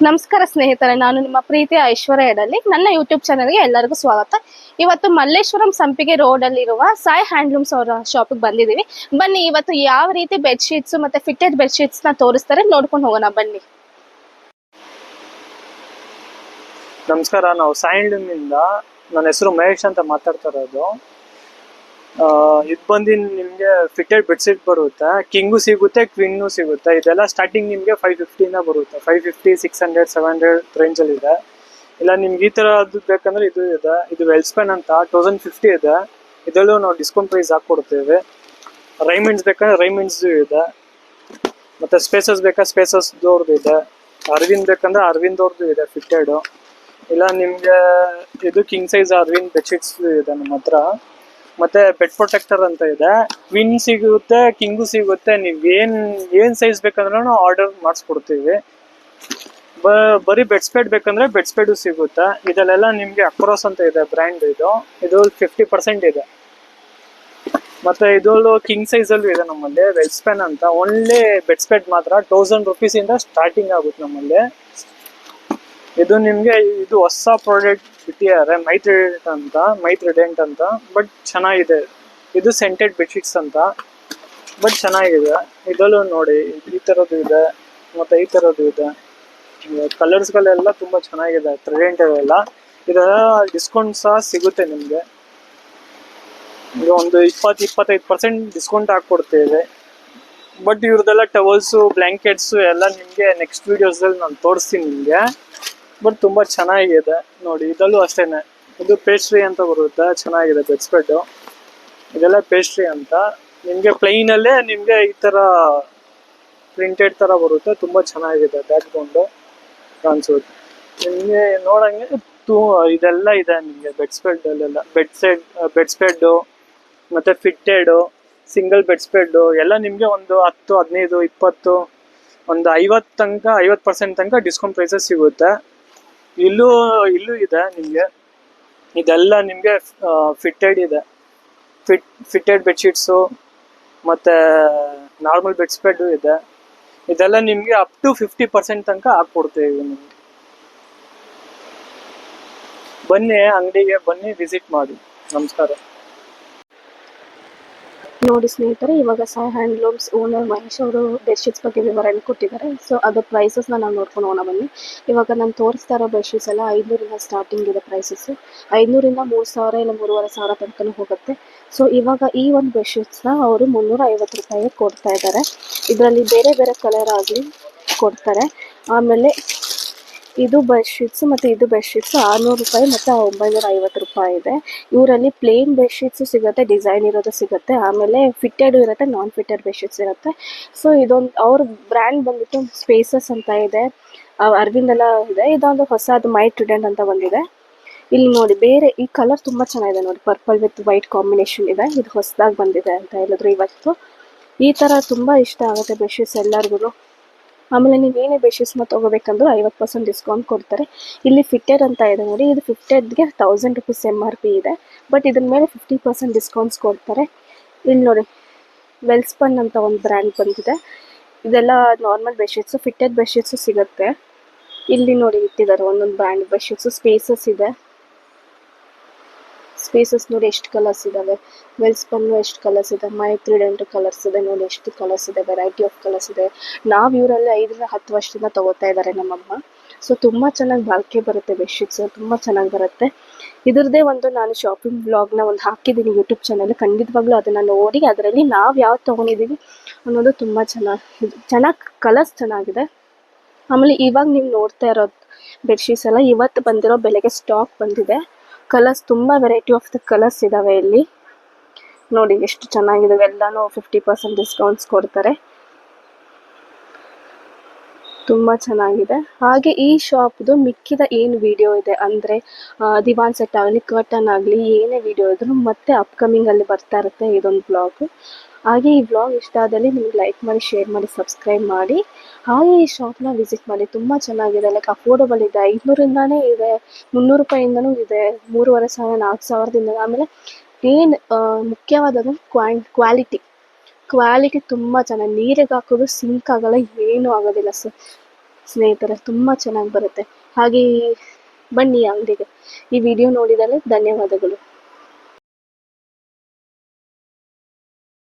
ನಮಸ್ಕಾರ ಸ್ನೇಹಿತರೆ, ನಾನು ನಿಮ್ಮ ಪ್ರೀತಿಯ ಐಶ್ವರ್ಯ ಎಡಲಿ. ನನ್ನ ಯೂಟ್ಯೂಬ್ ಚಾನಲ್ಗೆ ಎಲ್ಲರಿಗೂ ಸ್ವಾಗತ. ಇವತ್ತು ಮಲ್ಲೇಶ್ವರಂ ಸಂಪಿಗೆ ರೋಡ್ ಅಲ್ಲಿರುವ ಸಾಯಿ ಹ್ಯಾಂಡ್ಲೂಮ್ಸ್ ಅವರ ಶಾಪಿಗೆ ಬಂದಿದ್ದೀವಿ. ಬನ್ನಿ, ಇವತ್ತು ಯಾವ ರೀತಿ ಬೆಡ್ಶೀಟ್ಸ್ ಮತ್ತೆ ಫಿಟ್ಟೆಡ್ ಬೆಡ್ಶೀಟ್ಸ್ ನ ತೋರಿಸ್ತಾರೆ, ನೋಡ್ಕೊಂಡು ಹೋಗೋಣ ಬನ್ನಿ. ನಮಸ್ಕಾರ, ನಾವು ಸಾಯಿ ಹ್ಯಾಂಡ್ಲೂಮ್ ಇಂದ. ನನ್ನ ಹೆಸರು ಮಹೇಶ್ ಅಂತ ಮಾತಾಡ್ತಾ ಇರೋದು. ಇದು ಬಂದು ನಿಮಗೆ ಫಿಟ್ಟೆಡ್ ಬೆಡ್ಶೀಟ್ ಬರುತ್ತೆ, ಕಿಂಗು ಸಿಗುತ್ತೆ, ಕ್ವೀನು ಸಿಗುತ್ತೆ. ಇದೆಲ್ಲ ಸ್ಟಾರ್ಟಿಂಗ್ ನಿಮಗೆ 550 ಇಂದ ಬರುತ್ತೆ. 550, 600, 700 ರೇಂಜಲ್ಲಿ ಇದೆ. ಇಲ್ಲ ನಿಮ್ಗೆ ಈ ಥರದ್ದು ಬೇಕಂದ್ರೆ ಇದು ಇದೆ. ಇದು ವೆಲ್ಸ್ಪೆನ್ ಅಂತ 1050 ಇದೆ. ಇದರಲ್ಲೂ ನಾವು ಡಿಸ್ಕೌಂಟ್ ಪ್ರೈಸ್ ಹಾಕ್ಕೊಡ್ತೇವೆ. ರೈಮಿಂಡ್ಸ್ ಬೇಕಂದ್ರೆ ರೈಮಿಂಡ್ಸ್ ಇದೆ. ಮತ್ತೆ ಸ್ಪೇಸಸ್ ಬೇಕಾ ಸ್ಪೇಸಸ್ದವ್ರದ್ದು ಇದೆ. ಅರವಿಂದ್ ಬೇಕಂದ್ರೆ ಅರವಿಂದ್ ಅವ್ರದ್ದು ಇದೆ ಫಿಟ್ಟೆಡು. ಇಲ್ಲ ನಿಮಗೆ ಇದು ಕಿಂಗ್ ಸೈಜ್ ಅರವಿಂದ್ ಬೆಡ್ಶೀಟ್ಸ್ ಇದೆ ನಮ್ಮ ಹತ್ರ. ಮತ್ತೆ ಬೆಡ್ ಪ್ರೊಟೆಕ್ಟರ್ ಅಂತ ಇದೆ. ಕ್ವೀನ್ ಸಿಗುತ್ತೆ, ಕಿಂಗು ಸಿಗುತ್ತೆ. ನೀವು ಏನ್ ಸೈಜ್ ಬೇಕಂದ್ರೂ ಆರ್ಡರ್ ಮಾಡಿಸ್ಕೊಡ್ತೀವಿ. ಬರೀ ಬೆಡ್ ಸ್ಪೆಡ್ ಬೇಕಂದ್ರೆ ಬೆಡ್ ಸ್ಪೆಡ್ ಸಿಗುತ್ತೆ. ಇದಲ್ಲೆಲ್ಲ ನಿಮ್ಗೆ ಅಕ್ರೋಸ್ ಅಂತ ಇದೆ ಬ್ರ್ಯಾಂಡ್. ಇದು 50% ಇದೆ. ಮತ್ತೆ ಇದೊಂದು ಕಿಂಗ್ ಸೈಜ್ ಅಲ್ಲೂ ಇದೆ ನಮ್ಮಲ್ಲಿ. ವೆಲ್ಸ್ಪೆನ್ ಅಂತ ಓನ್ಲಿ ಬೆಡ್ ಸ್ಪೆಡ್ ಮಾತ್ರ 1000 rupees ಇಂದ ಸ್ಟಾರ್ಟಿಂಗ್ ಆಗುತ್ತೆ ನಮ್ಮಲ್ಲಿ. ಇದು ನಿಮ್ಗೆ ಇದು ಹೊಸ ಪ್ರಾಡಕ್ಟ್ ಬಿಟ್ಟಿದ್ದಾರೆ, ಮೈತ್ರಿಡೆಂಟ್ ಅಂತ. ಬಟ್ ಚೆನ್ನಾಗಿದೆ. ಇದು ಸೆಂಟೆಡ್ ಬೆಡ್ಶೀಟ್ಸ್ ಅಂತ, ಬಟ್ ಚೆನ್ನಾಗಿದೆ. ಇದರಲ್ಲೂ ನೋಡಿ ಈ ಥರದ್ದು ಇದೆ, ಮತ್ತೆ ಈ ಥರದ್ದು ಇದೆ. ಕಲರ್ಸ್ಗಳೆಲ್ಲ ತುಂಬಾ ಚೆನ್ನಾಗಿದೆ, ಟ್ರೆಂಡ್ ಎಲ್ಲ. ಇದೆಲ್ಲ ಡಿಸ್ಕೌಂಟ್ ಸಹ ಸಿಗುತ್ತೆ ನಿಮಗೆ. ಇದು ಒಂದು 20-25% ಡಿಸ್ಕೌಂಟ್ ಹಾಕ್ಕೊಡ್ತೇವೆ. ಬಟ್ ಇವ್ರದೆಲ್ಲ ಟವಲ್ಸು, ಬ್ಲ್ಯಾಂಕೆಟ್ಸು ಎಲ್ಲ ನಿಮಗೆ ನೆಕ್ಸ್ಟ್ ವಿಡಿಯೋಸಲ್ಲಿ ನಾನು ತೋರಿಸ್ತೀನಿ ನಿಮಗೆ. ಬಟ್ ತುಂಬಾ ಚೆನ್ನಾಗಿದೆ ನೋಡಿ. ಇದಲ್ಲೂ ಅಷ್ಟೇನೆ. ಇದು ಪೇಸ್ಟ್ರಿ ಅಂತ ಬರುತ್ತೆ, ಚೆನ್ನಾಗಿದೆ ಬೆಡ್ ಸ್ಪ್ರೆಡ್. ಇದೆಲ್ಲ ಪೇಸ್ಟ್ರಿ ಅಂತ. ನಿಮಗೆ ಪ್ಲೈನ್ ಅಲ್ಲೇ ನಿಮಗೆ ಈ ತರ ಪ್ರಿಂಟೆಡ್ ತರ ಬರುತ್ತೆ. ತುಂಬಾ ಚೆನ್ನಾಗಿದೆ. ಬ್ಯಾಕ್ ಗ್ರೌಂಡ್ ಕಾಣಿಸುತ್ತೆ ನಿಮಗೆ ನೋಡಂಗೆ. ಇದೆಲ್ಲ ಇದೆ ನಿಮಗೆ ಬೆಡ್ ಸ್ಪ್ರೆಡ್ ಅಲ್ಲೆಲ್ಲ. ಬೆಡ್ ಸ್ಪ್ರೆಡ್ ಮತ್ತೆ ಫಿಟ್ಟೆಡ್ ಸಿಂಗಲ್ ಬೆಡ್ ಸ್ಪ್ರೆಡ್ ಎಲ್ಲ ನಿಮಗೆ ಒಂದು 10, 15, 20, ಒಂದು 50% ತನಕ ಡಿಸ್ಕೌಂಟ್ ಪ್ರೈಸಸ್ ಸಿಗುತ್ತೆ. ಇಲ್ಲೂ ಇದೆ ನಿಮಗೆ. ಇದೆಲ್ಲ ನಿಮಗೆ ಫಿಟ್ಟೆಡ್ ಇದೆ. ಫಿಟ್ಟೆಡ್ ಬೆಡ್ಶೀಟ್ಸು ಮತ್ತೆ ನಾರ್ಮಲ್ ಬೆಡ್ ಸ್ಪ್ರೆಡ್ ಇದೆ. ಇದೆಲ್ಲ ನಿಮಗೆ ಅಪ್ ಟು 50% ತನಕ ಹಾಕ್ಕೊಡ್ತೇವೆ ನಿಮಗೆ. ಬನ್ನಿ, ಅಂಗಡಿಗೆ ಬನ್ನಿ, ವಿಸಿಟ್ ಮಾಡಿ. ನಮಸ್ಕಾರ. ನೋಡಿ ಸ್ನೇಹಿತರೆ, ಇವಾಗ ಸಾಯಿ ಹ್ಯಾಂಡ್ಲೂಮ್ಸ್ ಓನರ್ ಮಹೇಶ್ ಅವರು ಬೆಡ್ಶೀಟ್ಸ್ ಬಗ್ಗೆ ವಿವರಣೆ ಕೊಟ್ಟಿದ್ದಾರೆ. ಸೊ ಅದು ಪ್ರೈಸಸ್ನ ನಾವು ನೋಡ್ಕೊಂಡು ಹೋಗೋಣ ಬನ್ನಿ. ಇವಾಗ ನಾನು ತೋರಿಸ್ತಾ ಇರೋ ಬೆಡ್ಶೀಟ್ಸ್ ಎಲ್ಲ 500 ಸ್ಟಾರ್ಟಿಂಗ್ ಇದೆ ಪ್ರೈಸಸ್. 500 3000 ಇಲ್ಲ 3500 ತನಕ ಹೋಗುತ್ತೆ. ಸೊ ಇವಾಗ ಈ ಒಂದು ಬೆಡ್ಶೀಟ್ಸ್ನ ಅವರು 350 ರೂಪಾಯಿಗೆ ಕೊಡ್ತಾ ಇದ್ದಾರೆ. ಇದರಲ್ಲಿ ಬೇರೆ ಬೇರೆ ಕಲರ್ ಆಗಲಿ ಕೊಡ್ತಾರೆ. ಆಮೇಲೆ ಇದು ಬೆಡ್ಶೀಟ್ಸ್ ಮತ್ತು ಇದು ಬೆಡ್ಶೀಟ್ಸ್ 600 ರೂಪಾಯಿ ಮತ್ತು 950 ರೂಪಾಯಿ ಇದೆ. ಇವರಲ್ಲಿ ಪ್ಲೇನ್ ಬೆಡ್ಶೀಟ್ಸು ಸಿಗುತ್ತೆ, ಡಿಸೈನ್ ಇರೋದು ಸಿಗುತ್ತೆ. ಆಮೇಲೆ ಫಿಟ್ಟೆಡ್ ಇರುತ್ತೆ, ನಾನ್ ಫಿಟ್ಟೆಡ್ ಬೆಡ್ಶೀಟ್ಸ್ ಇರುತ್ತೆ. ಸೊ ಇದೊಂದು ಅವ್ರ ಬ್ರ್ಯಾಂಡ್ ಬಂದ್ಬಿಟ್ಟು ಸ್ಪೇಸಸ್ ಅಂತ ಇದೆ, ಅರವಿಂದ್ ಎಲ್ಲ ಇದೆ. ಇದೊಂದು ಹೊಸದು ಮೈತ್ರಿಡೆಂಟ್ ಅಂತ ಬಂದಿದೆ. ಇಲ್ಲಿ ನೋಡಿ, ಬೇರೆ ಈ ಕಲರ್ ತುಂಬ ಚೆನ್ನಾಗಿದೆ ನೋಡಿ, ಪರ್ಪಲ್ ವಿತ್ ವೈಟ್ ಕಾಂಬಿನೇಷನ್ ಇದೆ. ಇದು ಹೊಸದಾಗಿ ಬಂದಿದೆ ಅಂತ ಹೇಳಿದ್ರು ಇವತ್ತು. ಈ ಥರ ತುಂಬ ಇಷ್ಟ ಆಗುತ್ತೆ ಬೆಡ್ಶೀಟ್ಸ್ ಎಲ್ಲರಿಗೂ. ಆಮೇಲೆ ನೀವೇನೇ ಬೆಡ್ಶೀಟ್ಸ್ನ ತೊಗೋಬೇಕಂದ್ರೂ 50% ಡಿಸ್ಕೌಂಟ್ ಕೊಡ್ತಾರೆ. ಇಲ್ಲಿ ಫಿಟ್ಟೆಡ್ ಅಂತ ಇದೆ ನೋಡಿ, ಇದು ಫಿಟ್ಟೆಡ್ಗೆ 1000 ರೂಪೀಸ್ MRP ಇದೆ. ಬಟ್ ಇದ್ರ ಮೇಲೆ 50% ಡಿಸ್ಕೌಂಟ್ಸ್ ಕೊಡ್ತಾರೆ. ಇಲ್ಲಿ ನೋಡಿ, ವೆಲ್ಸ್ಪನ್ ಅಂತ ಒಂದು ಬ್ರ್ಯಾಂಡ್ ಬಂದಿದೆ. ಇದೆಲ್ಲ ನಾರ್ಮಲ್ ಬೆಡ್ಶೀಟ್ಸು, ಫಿಟ್ಟೆಡ್ ಬೆಡ್ಶೀಟ್ಸು ಸಿಗುತ್ತೆ. ಇಲ್ಲಿ ನೋಡಿ ಇಟ್ಟಿದ್ದಾರೆ ಒಂದೊಂದು ಬ್ರ್ಯಾಂಡ್ ಬೆಡ್ಶೀಟ್ಸು. ಸ್ಪೇಸಸ್ ಇದೆ. ಸ್ಪೇಸಸ್ ನೋಡಿ ಎಷ್ಟು ಕಲರ್ಸ್ ಇದ್ದಾವೆ. ವೆಲ್ಸ್ಪನ್ನು ಎಷ್ಟು ಕಲರ್ಸ್ ಇದೆ. ಮೈತ್ರಿಡೆಂಟ್ ಕಲರ್ಸ್ ಇದೆ ನೋಡಿ, ಎಷ್ಟು ಕಲರ್ಸ್ ಇದೆ. ವೆರೈಟಿ ಆಫ್ ಕಲರ್ಸ್ ಇದೆ. ನಾವು ಇವರಲ್ಲಿ 5-10 ವರ್ಷದಿಂದ ತೊಗೋತಾ ಇದ್ದಾರೆ ನಮ್ಮಮ್ಮ. ಸೊ ತುಂಬ ಚೆನ್ನಾಗಿ ಬಾಳಿಕೆ ಬರುತ್ತೆ ಬೆಡ್ಶೀಟ್ಸು, ತುಂಬ ಚೆನ್ನಾಗಿ ಬರುತ್ತೆ. ಇದ್ರದ್ದೇ ಒಂದು ನಾನು ಶಾಪಿಂಗ್ ವ್ಲಾಗ್ನ ಒಂದು ಹಾಕಿದ್ದೀನಿ ಯೂಟ್ಯೂಬ್ ಚಾನಲ್. ಖಂಡಿತವಾಗ್ಲೂ ಅದನ್ನು ನೋಡಿ ಅದರಲ್ಲಿ ನಾವು ಯಾವ್ದು ತೊಗೊಂಡಿದ್ದೀವಿ ಅನ್ನೋದು ತುಂಬ ಚೆನ್ನಾಗಿ ಕಲರ್ಸ್ ಚೆನ್ನಾಗಿದೆ. ಆಮೇಲೆ ಇವಾಗ ನೀವು ನೋಡ್ತಾ ಇರೋದು ಬೆಡ್ಶೀಟ್ಸ್ ಎಲ್ಲ ಇವತ್ತು ಬಂದಿರೋ ಬೆಲೆಗೆ ಸ್ಟಾಕ್ ಬಂದಿದೆ. ಕಲರ್ಸ್ ತುಂಬ ವೆರೈಟಿ ಆಫ್ ದ ಕಲರ್ಸ್ ಇದ್ದಾವೆ ಇಲ್ಲಿ ನೋಡಿ, ಎಷ್ಟು ಚೆನ್ನಾಗಿದೆ. ಎಲ್ಲನೂ 50% ಡಿಸ್ಕೌಂಟ್ಸ್ ಕೊಡ್ತಾರೆ. ತುಂಬ ಚೆನ್ನಾಗಿದೆ. ಹಾಗೆ ಈ ಶಾಪ್ದು ಮಿಕ್ಕಿದ ಏನು ವಿಡಿಯೋ ಇದೆ ಅಂದರೆ ದಿವಾನ್ ಸೆಟ್ ಆಗಲಿ, ಕರ್ಟನ್ ಆಗಲಿ, ಏನೇ ವಿಡಿಯೋ ಇದ್ರೂ ಮತ್ತೆ ಅಪ್ಕಮಿಂಗಲ್ಲಿ ಬರ್ತಾ ಇರುತ್ತೆ ಇದೊಂದು ಬ್ಲಾಗು. ಹಾಗೆ ಈ ಬ್ಲಾಗ್ ಇಷ್ಟ ಆದಲ್ಲಿ ನಿಮ್ಗೆ ಲೈಕ್ ಮಾಡಿ, ಶೇರ್ ಮಾಡಿ, ಸಬ್ಸ್ಕ್ರೈಬ್ ಮಾಡಿ. ಹಾಗೆ ಈ ಶಾಪ್ನ ವಿಸಿಟ್ ಮಾಡಿ. ತುಂಬ ಚೆನ್ನಾಗಿದೆ, ಲೈಕ್ ಅಫೋರ್ಡಬಲ್ ಇದೆ. 500ರಿಂದಾನೇ ಇದೆ, 300 ರೂಪಾಯಿಂದನೂ ಇದೆ, 3500, 4000ದಿಂದ. ಆಮೇಲೆ ಏನು ಮುಖ್ಯವಾದದ್ದು ಕ್ವಾಲಿಟಿ ತುಂಬ ಚೆನ್ನಾಗಿ. ನೀರಿಗೆ ಹಾಕೋದು ಸಿಂಕ್ ಆಗಲ್ಲ, ಏನೂ ಆಗೋದಿಲ್ಲ. ಸ್ನೇಹಿತರೆ, ತುಂಬ ಚೆನ್ನಾಗಿ ಬರುತ್ತೆ. ಹಾಗೆ ಬನ್ನಿ ಅಂಗಡಿಗೆ. ಈ ವಿಡಿಯೋ ನೋಡಿದರೆ ಧನ್ಯವಾದಗಳು.